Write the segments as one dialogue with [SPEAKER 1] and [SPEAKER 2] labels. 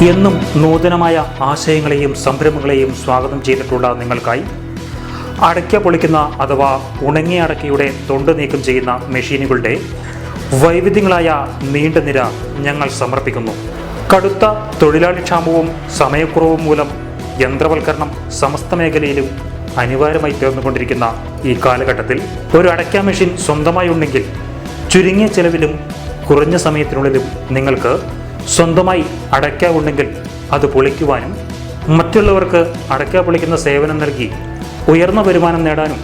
[SPEAKER 1] എന്നും നൂതനമായ ആശയങ്ങളെയും സംരംഭങ്ങളെയും സ്വാഗതം ചെയ്തിട്ടുള്ള നിങ്ങൾക്കായി അടയ്ക്ക പൊളിക്കുന്ന അഥവാ ഉണങ്ങിയ അടയ്ക്കയുടെ തൊണ്ട് നീക്കം ചെയ്യുന്ന മെഷീനുകളുടെ വൈവിധ്യങ്ങളായ നീണ്ട നിര ഞങ്ങൾ സമർപ്പിക്കുന്നു. കടുത്ത തൊഴിലാളി ക്ഷാമവും സമയക്കുറവും മൂലം യന്ത്രവൽക്കരണം സമസ്ത മേഖലയിലും അനിവാര്യമായി തീർന്നുകൊണ്ടിരിക്കുന്ന ഈ കാലഘട്ടത്തിൽ ഒരു അടയ്ക്ക മെഷീൻ സ്വന്തമായി ഉണ്ടെങ്കിൽ ചുരുങ്ങിയ ചെലവിലും കുറഞ്ഞ സമയത്തിനുള്ളിലും നിങ്ങൾക്ക് സ്വന്തമായി അടയ്ക്ക ഉണ്ടെങ്കിൽ അത് പൊളിക്കുവാനും മറ്റുള്ളവർക്ക് അടയ്ക്ക പൊളിക്കുന്ന സേവനം നൽകി ഉയർന്ന വരുമാനം നേടാനും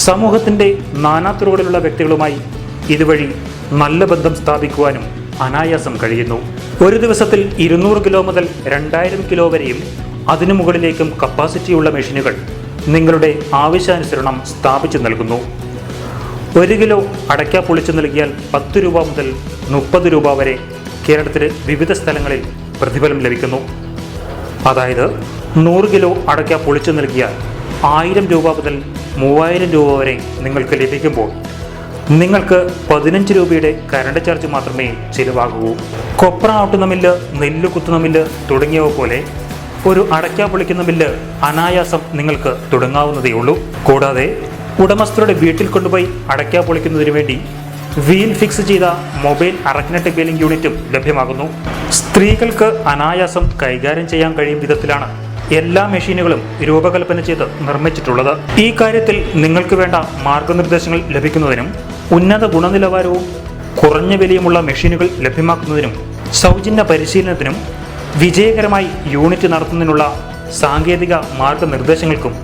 [SPEAKER 1] സമൂഹത്തിൻ്റെ നാനാതുറകളിലുള്ള വ്യക്തികളുമായി ഇതുവഴി നല്ല ബന്ധം സ്ഥാപിക്കുവാനും അനായാസം കഴിയുന്നു. ഒരു ദിവസത്തിൽ 200 കിലോ മുതൽ 2000 കിലോ വരെയും അതിനു മുകളിലേക്കും കപ്പാസിറ്റിയുള്ള മെഷീനുകൾ നിങ്ങളുടെ ആവശ്യാനുസരണം സ്ഥാപിച്ചു നൽകുന്നു. 1 കിലോ അടയ്ക്ക പൊളിച്ചു നൽകിയാൽ 10 രൂപ മുതൽ 30 രൂപ വരെ കേരളത്തിലെ വിവിധ സ്ഥലങ്ങളിൽ പ്രതിഫലം ലഭിക്കുന്നു. അതായത് 100 കിലോ അടയ്ക്ക പൊളിച്ചു നൽകിയാൽ 1000 രൂപ മുതൽ 3000 രൂപ വരെ നിങ്ങൾക്ക് ലഭിക്കുമ്പോൾ നിങ്ങൾക്ക് 15 രൂപയുടെ കറണ്ട് ചാർജ് മാത്രമേ ചിലവാകൂ. കൊപ്ര ആട്ടുന്ന മില്ല്, നെല്ല് കുത്തുന്ന മില്ല് തുടങ്ങിയവ പോലെ ഒരു അടയ്ക്ക പൊളിക്കുന്ന മില്ല് അനായാസം നിങ്ങൾക്ക് തുടങ്ങാവുന്നതേയുള്ളൂ. കൂടാതെ ഉടമസ്ഥരുടെ വീട്ടിൽ കൊണ്ടുപോയി അടയ്ക്ക പൊളിക്കുന്നതിന് വേണ്ടി വീൽ ഫിക്സ് ചെയ്ത മൊബൈൽ അറക്കിനട്ട് ബീലിംഗ് യൂണിറ്റും ലഭ്യമാകുന്നു. സ്ത്രീകൾക്ക് അനായാസം കൈകാര്യം ചെയ്യാൻ കഴിയും വിധത്തിലാണ് എല്ലാ മെഷീനുകളും രൂപകൽപ്പന ചെയ്ത് നിർമ്മിച്ചിട്ടുള്ളത്. ഈ കാര്യത്തിൽ നിങ്ങൾക്ക് വേണ്ട മാർഗനിർദ്ദേശങ്ങൾ ലഭിക്കുന്നതിനും ഉന്നത ഗുണനിലവാരവും കുറഞ്ഞ വിലയുമുള്ള മെഷീനുകൾ ലഭ്യമാക്കുന്നതിനും സൗജന്യ പരിശീലനത്തിനും വിജയകരമായി യൂണിറ്റ് നടത്തുന്നതിനുള്ള സാങ്കേതിക മാർഗനിർദ്ദേശങ്ങൾക്കും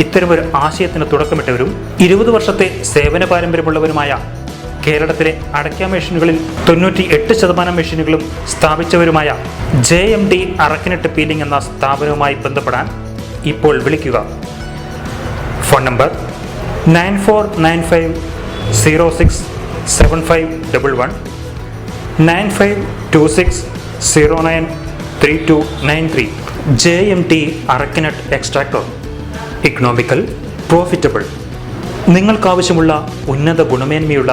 [SPEAKER 1] ഇത്തരമൊരു ആശയത്തിന് തുടക്കമിട്ടവരും 20 വർഷത്തെ സേവന പാരമ്പര്യമുള്ളവരുമായ കേരളത്തിലെ അടയ്ക്ക മെഷീനുകളിൽ 98% മെഷീനുകളും സ്ഥാപിച്ചവരുമായ JMD അറക്കിനട്ട് പീലിംഗ് എന്ന സ്ഥാപനവുമായി ബന്ധപ്പെടാൻ ഇപ്പോൾ വിളിക്കുക. Phone number 9495067511 9526093293. JMD arecanut extractor, economical, profitable. നിങ്ങൾക്കാവശ്യമുള്ള ഉന്നത ഗുണമേന്മയുള്ള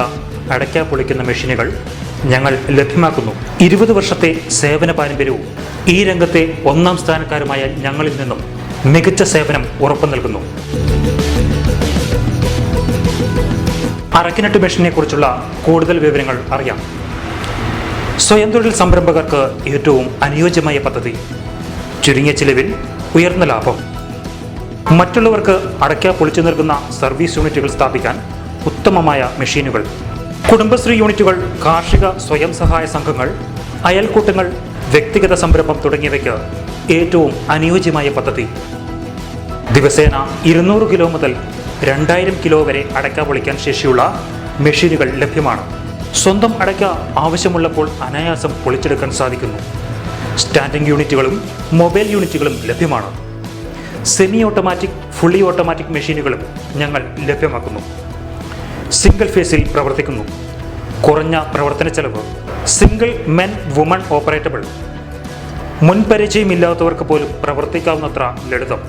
[SPEAKER 1] അടയ്ക്ക പൊളിക്കുന്ന മെഷീനുകൾ ഞങ്ങൾ ലഭ്യമാക്കുന്നു. 20 വർഷത്തെ സേവന പാരമ്പര്യവും ഈ രംഗത്തെ 1ാം സ്ഥാനക്കാരുമായ ഞങ്ങളിൽ നിന്നും മികച്ച സേവനം ഉറപ്പു നൽകുന്നു. അറക്കിനട്ട് മെഷീനെ കുറിച്ചുള്ള കൂടുതൽ വിവരങ്ങൾ അറിയാം. സ്വയം തൊഴിൽ സംരംഭകർക്ക് ഏറ്റവും അനുയോജ്യമായ പദ്ധതി, ചുരുങ്ങിയ ചിലവിൽ ഉയർന്ന ലാഭം, മറ്റുള്ളവർക്ക് അടയ്ക്ക പൊളിച്ചു നൽകുന്ന സർവീസ് യൂണിറ്റുകൾ സ്ഥാപിക്കാൻ ഉത്തമമായ മെഷീനുകൾ, കുടുംബശ്രീ യൂണിറ്റുകൾ, കാർഷിക സ്വയം സഹായ സംഘങ്ങൾ, അയൽക്കൂട്ടങ്ങൾ, വ്യക്തിഗത സംരംഭം തുടങ്ങിയവയ്ക്ക് ഏറ്റവും അനുയോജ്യമായ പദ്ധതി. ദിവസേന 200 കിലോ മുതൽ 2000 കിലോ വരെ അടയ്ക്ക പൊളിക്കാൻ ശേഷിയുള്ള മെഷീനുകൾ ലഭ്യമാണ്. സ്വന്തം അടയ്ക്ക ആവശ്യമുള്ളപ്പോൾ അനായാസം പൊളിച്ചെടുക്കാൻ സാധിക്കുന്നു. സ്റ്റാൻഡിംഗ് യൂണിറ്റുകളും മൊബൈൽ യൂണിറ്റുകളും ലഭ്യമാണ്. സെമി ഓട്ടോമാറ്റിക്, ഫുള്ളി ഓട്ടോമാറ്റിക് മെഷീനുകളും ഞങ്ങൾ ലഭ്യമാക്കുന്നു. സിംഗിൾ ഫേസിൽ പ്രവർത്തിക്കുന്നു. കുറഞ്ഞ പ്രവർത്തന ചെലവ്. Single men woman operable. മുൻപരിചയമില്ലാത്തവർക്ക് പോലും പ്രവർത്തിക്കാവുന്നത്ര ലളിതം.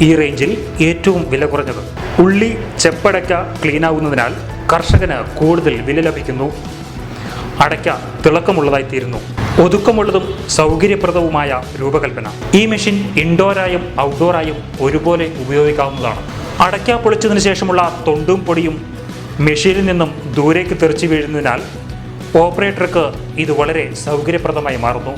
[SPEAKER 1] ഈ റേഞ്ചിൽ ഏറ്റവും വില കുറഞ്ഞത്. ഉള്ളി, ചെപ്പടയ്ക്ക ക്ലീനാവുന്നതിനാൽ കർഷകന് കൂടുതൽ വില ലഭിക്കുന്നു. അടയ്ക്ക തിളക്കമുള്ളതായിത്തീരുന്നു. ഒതുക്കമുള്ളതും സൗകര്യപ്രദവുമായ രൂപകൽപ്പന. ഈ മെഷീൻ ഇൻഡോറായും ഔട്ട്ഡോറായും ഒരുപോലെ ഉപയോഗിക്കാവുന്നതാണ്. അടയ്ക്ക പൊളിച്ചതിന് ശേഷമുള്ള തൊണ്ടും പൊടിയും മെഷീനിൽ നിന്നും ദൂരേക്ക് തെറിച്ചു വീഴുന്നതിനാൽ ഓപ്പറേറ്റർക്ക് ഇത് വളരെ സൗകര്യപ്രദമായി മാറുന്നു.